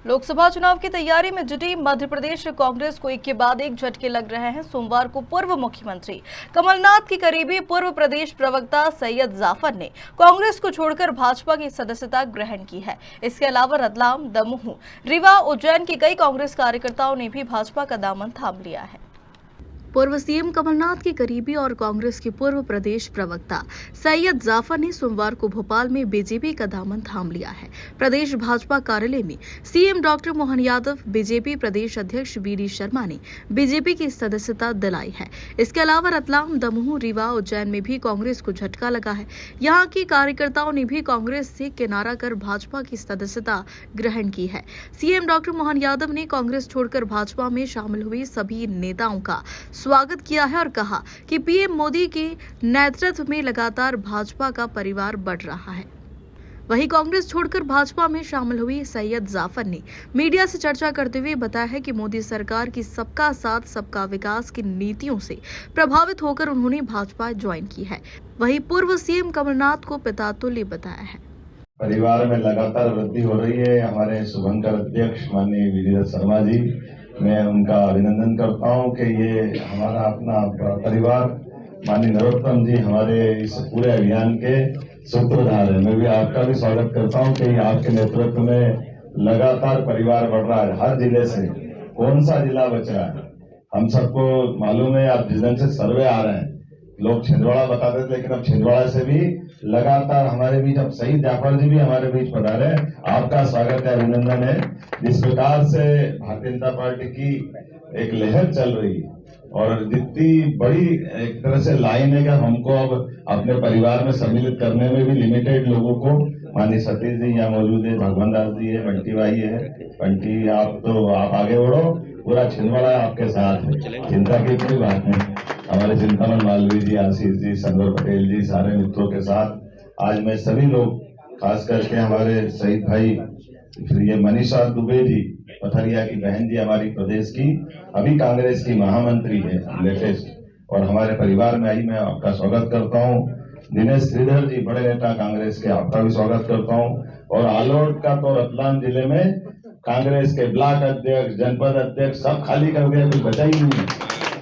लोकसभा चुनाव की तैयारी में जुटी मध्य प्रदेश कांग्रेस को एक के बाद एक झटके लग रहे हैं। सोमवार को पूर्व मुख्यमंत्री कमलनाथ के करीबी पूर्व प्रदेश प्रवक्ता सैयद जाफर ने कांग्रेस को छोड़कर भाजपा की सदस्यता ग्रहण की है। इसके अलावा रतलाम, दमोह, रीवा, उज्जैन के कई कांग्रेस कार्यकर्ताओं ने भी भाजपा का दामन थाम लिया है। पूर्व सीएम कमलनाथ के करीबी और कांग्रेस के पूर्व प्रदेश प्रवक्ता सैयद जाफर ने सोमवार को भोपाल में बीजेपी का दामन थाम लिया है। प्रदेश भाजपा कार्यालय में CM doctor Mohan Yadav, BJP प्रदेश अध्यक्ष वीडी शर्मा ने बीजेपी की सदस्यता दिलाई है। इसके अलावा रतलाम, दमोह, रीवा, उज्जैन में भी कांग्रेस को झटका लगा है। यहाँ के कार्यकर्ताओं ने भी कांग्रेस से किनारा कर भाजपा की सदस्यता ग्रहण की है। सीएम डॉक्टर मोहन यादव ने कांग्रेस छोड़कर भाजपा में शामिल हुए सभी नेताओं का स्वागत किया है और कहा कि पीएम मोदी के नेतृत्व में लगातार भाजपा का परिवार बढ़ रहा है। वहीं कांग्रेस छोड़कर भाजपा में शामिल हुई सैयद जाफर ने मीडिया से चर्चा करते हुए बताया है कि मोदी सरकार की सबका साथ सबका विकास की नीतियों से प्रभावित होकर उन्होंने भाजपा ज्वाइन की है। वहीं पूर्व सीएम कमलनाथ को पिता तुल्य बताया है। परिवार में लगातार वृद्धि हो रही है। हमारे शुभंकर अध्यक्ष माननीय वीडी शर्मा जी, मैं उनका अभिनंदन करता हूं कि ये हमारा अपना परिवार, माननीय नरोत्तम जी हमारे इस पूरे अभियान के सूत्रधार है। मैं भी आपका भी स्वागत करता हूं कि आपके नेतृत्व में लगातार परिवार बढ़ रहा है। हर जिले से कौन सा जिला बच रहा है हम सबको मालूम है। आप जिस दिन से सर्वे आ रहे हैं, लोग छिंदवाड़ा बताते थे, लेकिन अब छिंदवाड़ा से भी लगातार हमारे बीच, अब शहीद जाफर जी भी हमारे बीच पधारे। आपका स्वागत है, अभिनंदन है। जिस प्रकार से भारतीय जनता पार्टी की एक लहर चल रही है और जितनी बड़ी एक तरह से लाइन है कि हमको अब अपने परिवार में सम्मिलित करने में भी लिमिटेड लोगों को, माननीय सतीश जी यहाँ मौजूद है, भगवान दास जी है, बंटी भाई है। बंटी आप आगे बढ़ो, पूरा छिंदवाड़ा आपके साथ है, चिंता की कोई बात नहीं। हमारे चिंतामन मालवीय जी, आशीष जी, संदर पटेल जी, सारे मित्रों के साथ आज मैं सभी लोग, खास करके हमारे शहीद भाई, फिर ये मनीषा दुबे जी, पथरिया की बहन जी, हमारी प्रदेश की अभी कांग्रेस की महामंत्री है लेटेस्ट, और हमारे परिवार में आई, मैं आपका स्वागत करता हूँ। दिनेश श्रीधर जी, बड़े नेता कांग्रेस के, आपका भी स्वागत करता हूँ। और आलोट का तो रतलाम जिले में कांग्रेस के ब्लॉक अध्यक्ष, जनपद अध्यक्ष सब खाली कर दिया, कुछ बचा ही नहीं।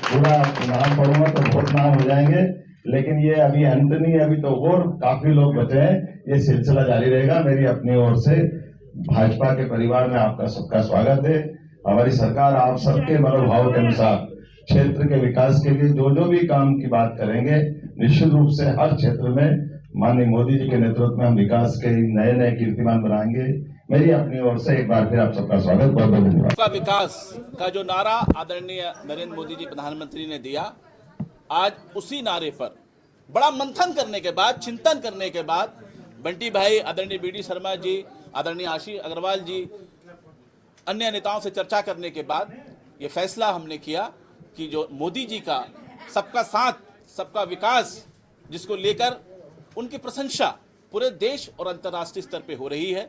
पूरा नाम पढ़ूंगा तो बहुत नाम हो जाएंगे, लेकिन ये अभी अंत नहीं है, अभी तो और काफी लोग बचे हैं। ये सिलसिला जारी रहेगा। मेरी अपनी ओर से भाजपा के परिवार में आपका सबका स्वागत है। हमारी सरकार आप सबके मनोभाव के अनुसार क्षेत्र के विकास के लिए जो भी काम की बात करेंगे, निश्चित रूप से हर क्षेत्र में माननीय मोदी जी के नेतृत्व में हम विकास के नए नए कीर्तिमान बनाएंगे। मेरी अपनी ओर से एक बार फिर आप सबका स्वागत, बहुत बहुत धन्यवाद। सबका विकास का जो नारा आदरणीय नरेंद्र मोदी जी प्रधानमंत्री ने दिया, आज उसी नारे पर बड़ा मंथन करने के बाद, चिंतन करने के बाद, बंटी भाई, आदरणीय वीडी शर्मा जी, आदरणीय आशीष अग्रवाल जी, अन्य नेताओं से चर्चा करने के बाद ये फैसला हमने किया कि जो मोदी जी का सबका साथ सबका विकास, जिसको लेकर उनकी प्रशंसा पूरे देश और अंतर्राष्ट्रीय स्तर पे हो रही है,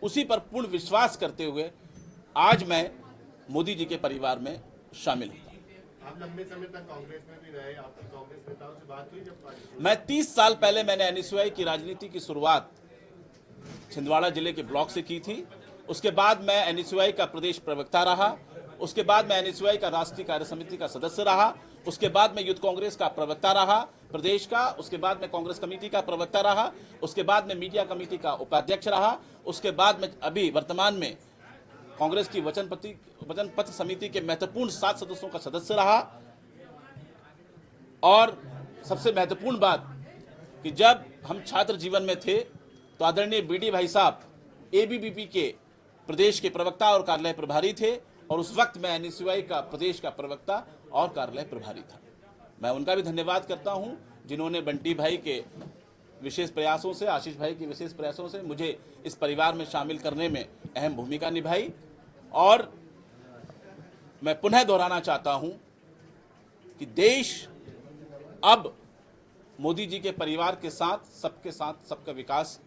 उसी पर पूर्ण विश्वास करते हुए आज मैं मोदी जी के परिवार में शामिल हूं। आप लंबे समय तक कांग्रेस में भी रहे, आपकी कांग्रेस नेताओं से बात हुई जब? मैं 30 साल पहले मैंने एनएसयूआई की राजनीति की शुरुआत छिंदवाड़ा जिले के ब्लॉक से की थी। उसके बाद मैं एनएसयूआई का प्रदेश प्रवक्ता रहा। उसके बाद मैं एनएसयूआई का राष्ट्रीय कार्य समिति का सदस्य रहा। उसके बाद मैं यूथ कांग्रेस का प्रवक्ता रहा प्रदेश का। उसके बाद मैं कांग्रेस कमेटी का प्रवक्ता रहा। उसके बाद मैं मीडिया कमेटी का उपाध्यक्ष रहा। उसके बाद मैं अभी वर्तमान में कांग्रेस की वचन पत्र समिति के महत्वपूर्ण 7 सदस्यों का सदस्य रहा। और सबसे महत्वपूर्ण बात कि जब हम छात्र जीवन में थे तो आदरणीय बीडी भाई साहब एबीवीपी के प्रदेश के प्रवक्ता और कार्यालय प्रभारी थे, और उस वक्त मैं एनएसयूआई का प्रदेश का प्रवक्ता और कार्यालय प्रभारी था। मैं उनका भी धन्यवाद करता हूं, जिन्होंने बंटी भाई के विशेष प्रयासों से, आशीष भाई के विशेष प्रयासों से मुझे इस परिवार में शामिल करने में अहम भूमिका निभाई। और मैं पुनः दोहराना चाहता हूं कि देश अब मोदी जी के परिवार के साथ सबका विकास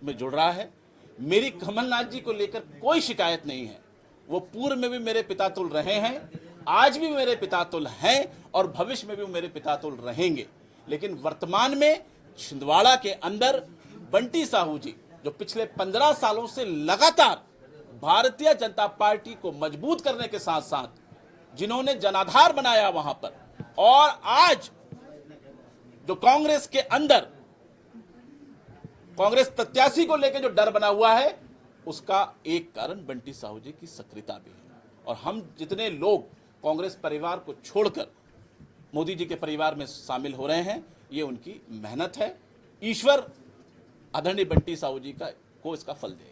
में जुड़ रहा है। मेरी कमलनाथ जी को लेकर कोई शिकायत नहीं है। वो पूर्व में भी मेरे पिता तुल रहे हैं, आज भी मेरे पिता तुल हैं, और भविष्य में भी मेरे पिता तुल रहेंगे। लेकिन वर्तमान में छिंदवाड़ा के अंदर बंटी साहू जी, जो पिछले 15 सालों से लगातार भारतीय जनता पार्टी को मजबूत करने के साथ साथ जिन्होंने जनाधार बनाया वहां पर, और आज जो कांग्रेस के अंदर कांग्रेस प्रत्याशी को लेकर जो डर बना हुआ है, उसका एक कारण बंटी साहू जी की सक्रियता भी है। और हम जितने लोग कांग्रेस परिवार को छोड़कर मोदी जी के परिवार में शामिल हो रहे हैं, ये उनकी मेहनत है। ईश्वर आदरणीय बंटी साहू जी को इसका फल देगा।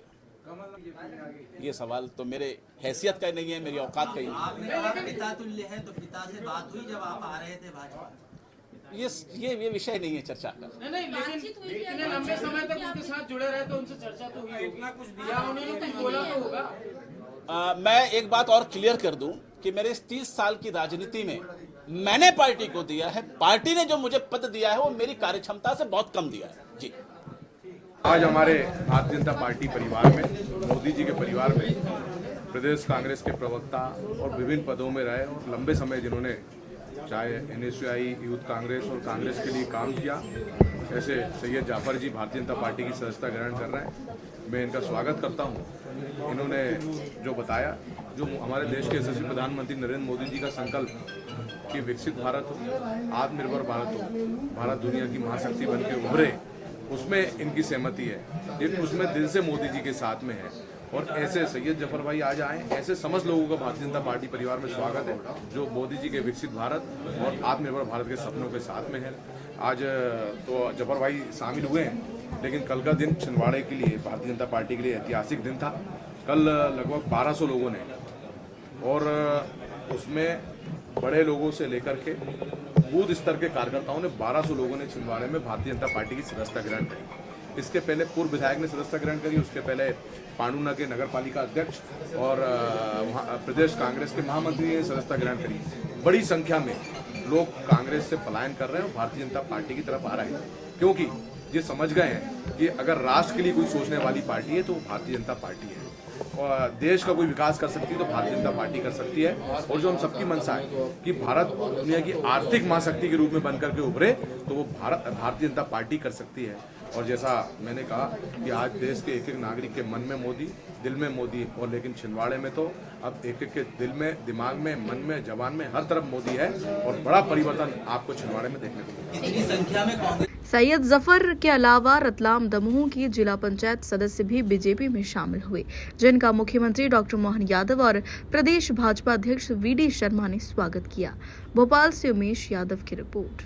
ये सवाल तो मेरे हैसियत का नहीं है, मेरी औकात का ही नहीं है। आपने कहा पिता तुल्य है, तो पिता से बात हुई जब आप आ रहे थे भाजपा? ये विषय नहीं है चर्चा का। नहीं, लेकिन इतने लंबे समय तक उनके साथ जुड़े रहे तो उनसे चर्चा तो हुई, इतना कुछ दिया उन्होंने, कुछ बोला तो होगा। मैं एक बात और क्लियर कर दूं कि मेरे इस 30 साल की राजनीति में मैंने पार्टी को दिया है, पार्टी ने जो मुझे पद दिया है वो मेरी कार्यक्षमता से बहुत कम दिया है जी। आज हमारे भारतीय जनता पार्टी परिवार में, मोदी जी के परिवार में प्रदेश कांग्रेस के प्रवक्ता और विभिन्न पदों में रहे और लंबे समय जिन्होंने चाहे NSUI, यूथ कांग्रेस और कांग्रेस के लिए काम किया, ऐसे सैयद जाफर जी भारतीय जनता पार्टी की सदस्यता ग्रहण कर रहे हैं। मैं इनका स्वागत करता हूं। इन्होंने जो बताया, जो हमारे देश के यशस्वी प्रधानमंत्री नरेंद्र मोदी जी का संकल्प कि विकसित भारत हो, आत्मनिर्भर भारत हो, भारत दुनिया की महाशक्ति बनकर उभरे, उसमें इनकी सहमति है। उसमें दिल से मोदी जी के साथ में है। और ऐसे सैयद जफर भाई आज आए, ऐसे समस्त लोगों का भारतीय जनता पार्टी परिवार में स्वागत है, जो मोदी जी के विकसित भारत और आत्मनिर्भर भारत के सपनों के साथ में है। आज तो जफर भाई शामिल हुए हैं, लेकिन कल का दिन छिंदवाड़े के लिए, भारतीय जनता पार्टी के लिए ऐतिहासिक दिन था। कल लगभग 1200 लोगों ने, और उसमें बड़े लोगों से लेकर के बूथ स्तर के कार्यकर्ताओं ने 1200 लोगों ने छिंदवाड़े में भारतीय जनता पार्टी की सदस्यता ग्रहण करी। इसके पहले पूर्व विधायक ने सदस्यता ग्रहण करी, उसके पहले पांडुना के नगर पालिका अध्यक्ष और प्रदेश कांग्रेस के महामंत्री ने सदस्यता ग्रहण करी। बड़ी संख्या में लोग कांग्रेस से पलायन कर रहे हैं और भारतीय जनता पार्टी की तरफ आ रहे हैं, क्योंकि ये समझ गए हैं कि अगर राष्ट्र के लिए कोई सोचने वाली पार्टी है तो वो भारतीय जनता पार्टी है। और देश का कोई विकास कर सकती है तो भारतीय जनता पार्टी कर सकती है। और जो हम सबकी मंशा है कि भारत दुनिया की आर्थिक महाशक्ति के रूप में बनकर के उभरे, तो वो भारतीय जनता पार्टी कर सकती है। और जैसा मैंने कहा कि आज देश के एक एक नागरिक के मन में मोदी, दिल में मोदी, और लेकिन छिंदवाड़े में तो अब एक एक के दिल में, दिमाग में, मन में, जबान में, हर तरफ मोदी है। और बड़ा परिवर्तन आपको छिंदवाड़े में देखने को मिलेगा। इतनी संख्या में कांग्रेस सैयद जफर के अलावा रतलाम दमोह की जिला पंचायत सदस्य भी बीजेपी में शामिल हुए, जिनका मुख्यमंत्री डॉक्टर मोहन यादव और प्रदेश भाजपा अध्यक्ष VD शर्मा ने स्वागत किया। भोपाल से उमेश यादव की रिपोर्ट।